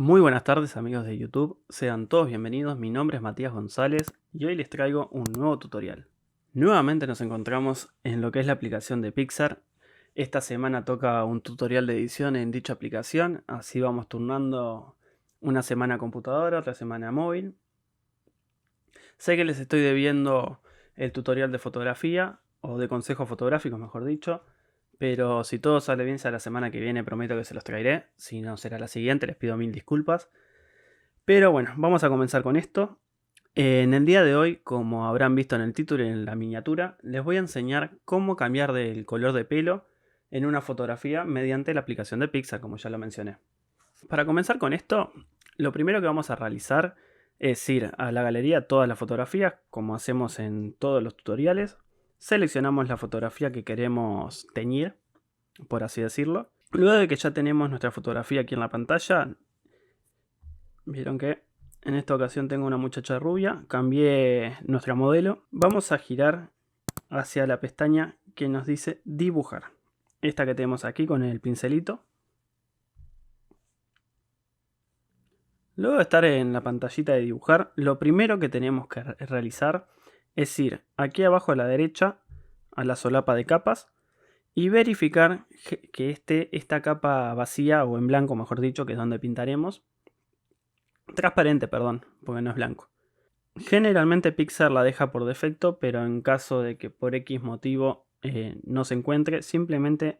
Muy buenas tardes amigos de YouTube, sean todos bienvenidos, mi nombre es Matías González y hoy les traigo un nuevo tutorial. Nuevamente nos encontramos en lo que es la aplicación de Pixar. Esta semana toca un tutorial de edición en dicha aplicación, así vamos turnando una semana a computadora, otra semana a móvil. Sé que les estoy debiendo el tutorial de fotografía, o de consejos fotográficos mejor dicho, pero si todo sale bien será la semana que viene, prometo que se los traeré, si no será la siguiente, les pido mil disculpas. Pero bueno, vamos a comenzar con esto. En el día de hoy, como habrán visto en el título y en la miniatura, les voy a enseñar cómo cambiar del color de pelo en una fotografía mediante la aplicación de Pixar, como ya lo mencioné. Para comenzar con esto, lo primero que vamos a realizar es ir a la galería todas las fotografías, como hacemos en todos los tutoriales. Seleccionamos la fotografía que queremos teñir, por así decirlo. Luego de que ya tenemos nuestra fotografía aquí en la pantalla, vieron que en esta ocasión tengo una muchacha rubia, cambié nuestra modelo. Vamos a girar hacia la pestaña que nos dice dibujar. Esta que tenemos aquí con el pincelito. Luego de estar en la pantallita de dibujar, lo primero que tenemos que realizar es ir aquí abajo a la derecha a la solapa de capas y verificar que esta capa vacía o en blanco, mejor dicho, que es donde pintaremos, transparente, perdón, porque no es blanco. Generalmente Pixar la deja por defecto, pero en caso de que por X motivo no se encuentre, simplemente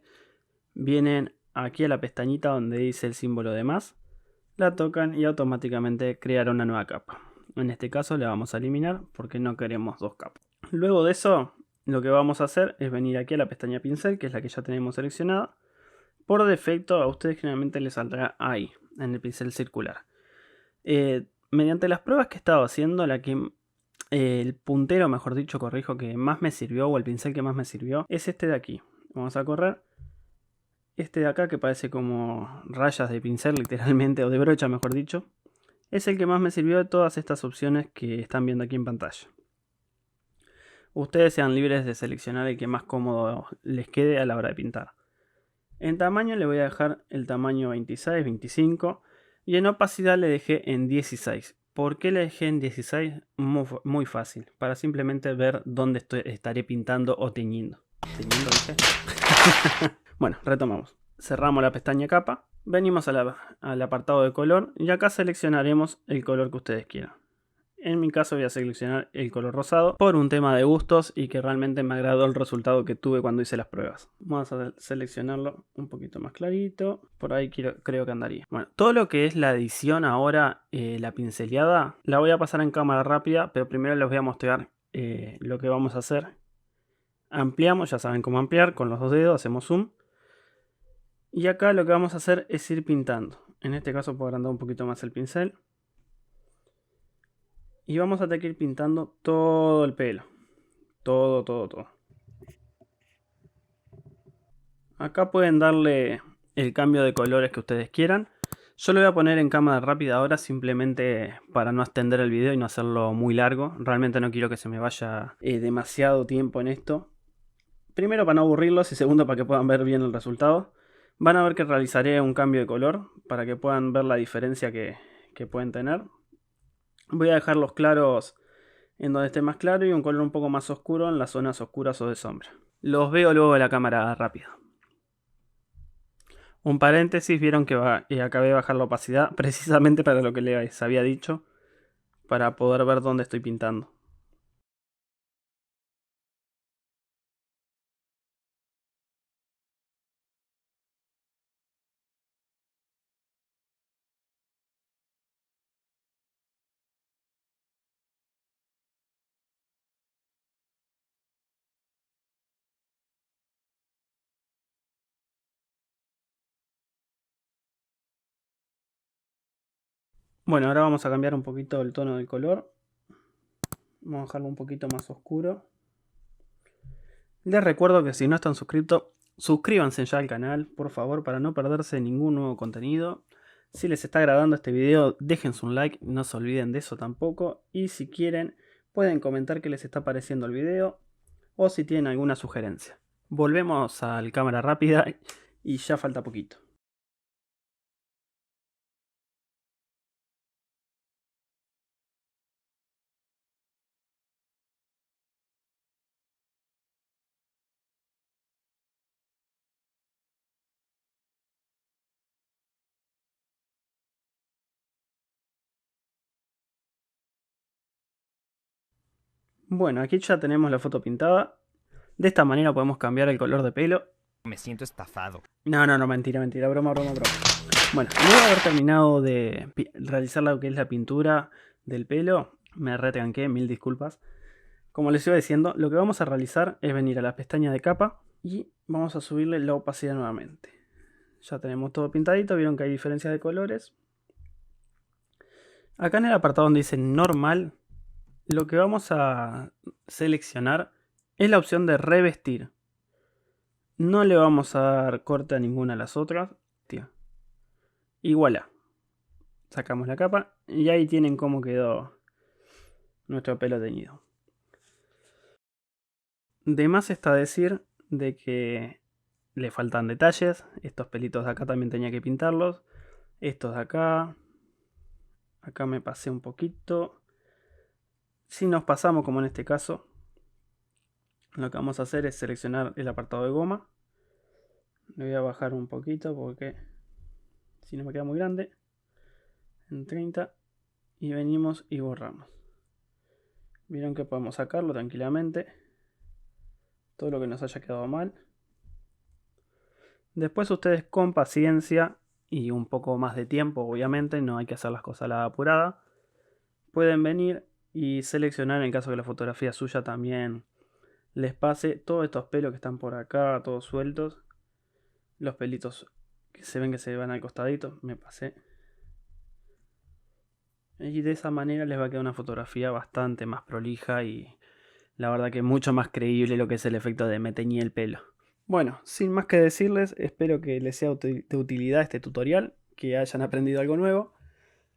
vienen aquí a la pestañita donde dice el símbolo de más, la tocan y automáticamente creará una nueva capa. En este caso la vamos a eliminar porque no queremos dos capas. Luego de eso, lo que vamos a hacer es venir aquí a la pestaña pincel, que es la que ya tenemos seleccionada. Por defecto a ustedes generalmente les saldrá ahí, en el pincel circular. Mediante las pruebas que he estado haciendo, el puntero, mejor dicho, corrijo, que más me sirvió, o el pincel que más me sirvió, es este de aquí. Vamos a correr. Este de acá, que parece como rayas de pincel, literalmente, o de brocha, mejor dicho, es el que más me sirvió de todas estas opciones que están viendo aquí en pantalla. Ustedes sean libres de seleccionar el que más cómodo les quede a la hora de pintar. En tamaño le voy a dejar el tamaño 26, 25 y en opacidad le dejé en 16. ¿Por qué le dejé en 16? Muy fácil, para simplemente ver dónde estaré pintando o teñiendo. ¿Teñiendo dije? Bueno, retomamos. Cerramos la pestaña capa, venimos al apartado de color y acá seleccionaremos el color que ustedes quieran. En mi caso voy a seleccionar el color rosado por un tema de gustos y que realmente me agradó el resultado que tuve cuando hice las pruebas. Vamos a seleccionarlo un poquito más clarito. Por ahí creo que andaría. Bueno, todo lo que es la edición ahora, la pinceleada, la voy a pasar en cámara rápida, pero primero les voy a mostrar lo que vamos a hacer. Ampliamos, ya saben cómo ampliar, con los dos dedos hacemos zoom. Y acá lo que vamos a hacer es ir pintando. En este caso puedo agrandar un poquito más el pincel. Y vamos a tener que ir pintando todo el pelo. Todo. Acá pueden darle el cambio de colores que ustedes quieran. Yo lo voy a poner en cámara rápida ahora simplemente para no extender el video y no hacerlo muy largo. Realmente no quiero que se me vaya demasiado tiempo en esto. Primero para no aburrirlos y segundo para que puedan ver bien el resultado. Van a ver que realizaré un cambio de color para que puedan ver la diferencia que pueden tener. Voy a dejar los claros en donde esté más claro y un color un poco más oscuro en las zonas oscuras o de sombra. Los veo luego de la cámara rápida. Un paréntesis, vieron que acabé de bajar la opacidad precisamente para lo que les había dicho, para poder ver dónde estoy pintando. Bueno, ahora vamos a cambiar un poquito el tono del color. Vamos a dejarlo un poquito más oscuro. Les recuerdo que si no están suscritos, suscríbanse ya al canal, por favor, para no perderse ningún nuevo contenido. Si les está agradando este video, déjense un like, no se olviden de eso tampoco. Y si quieren, pueden comentar qué les está pareciendo el video o si tienen alguna sugerencia. Volvemos al cámara rápida y ya falta poquito. Bueno, aquí ya tenemos la foto pintada. De esta manera podemos cambiar el color de pelo. Me siento estafado. No, mentira, broma. Bueno, luego de haber terminado de realizar lo que es la pintura del pelo, me retranqué, mil disculpas. Como les iba diciendo, lo que vamos a realizar es venir a la pestaña de capa y vamos a subirle la opacidad nuevamente. Ya tenemos todo pintadito, vieron que hay diferencias de colores. Acá en el apartado donde dice normal, lo que vamos a seleccionar es la opción de revestir. No le vamos a dar corte a ninguna de las otras. Y voilà. Sacamos la capa y ahí tienen cómo quedó nuestro pelo teñido. De más está decir de que le faltan detalles. Estos pelitos de acá también tenía que pintarlos. Estos de acá. Acá me pasé un poquito. Si nos pasamos, como en este caso, lo que vamos a hacer es seleccionar el apartado de goma. Le voy a bajar un poquito porque si no me queda muy grande. En 30. Y venimos y borramos. Vieron que podemos sacarlo tranquilamente. Todo lo que nos haya quedado mal. Después ustedes con paciencia y un poco más de tiempo, obviamente, no hay que hacer las cosas a la apurada, pueden venir y seleccionar, en el caso que la fotografía suya también les pase, todos estos pelos que están por acá, todos sueltos, los pelitos que se ven que se van al costadito, me pasé. Y de esa manera les va a quedar una fotografía bastante más prolija y la verdad que mucho más creíble lo que es el efecto de me teñí el pelo. Bueno, sin más que decirles, espero que les sea de utilidad este tutorial, que hayan aprendido algo nuevo.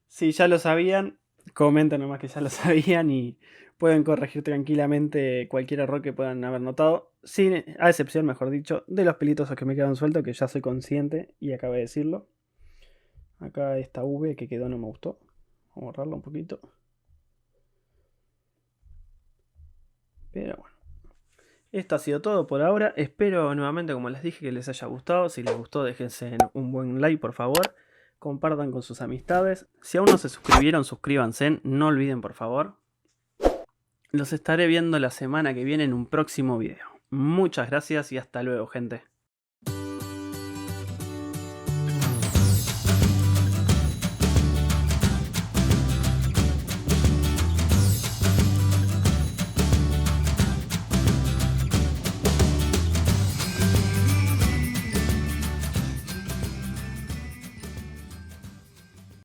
Si ya lo sabían, comenten nomás que ya lo sabían y pueden corregir tranquilamente cualquier error que puedan haber notado, a excepción, mejor dicho, de los pelitos que me quedan sueltos, que ya soy consciente y acabo de decirlo. Acá esta V que quedó no me gustó. Vamos a borrarlo un poquito. Pero bueno. Esto ha sido todo por ahora. Espero nuevamente, como les dije, que les haya gustado. Si les gustó, déjense un buen like, por favor. Compartan con sus amistades. Si aún no se suscribieron, suscríbanse. No olviden, por favor. Los estaré viendo la semana que viene en un próximo video. Muchas gracias y hasta luego, gente.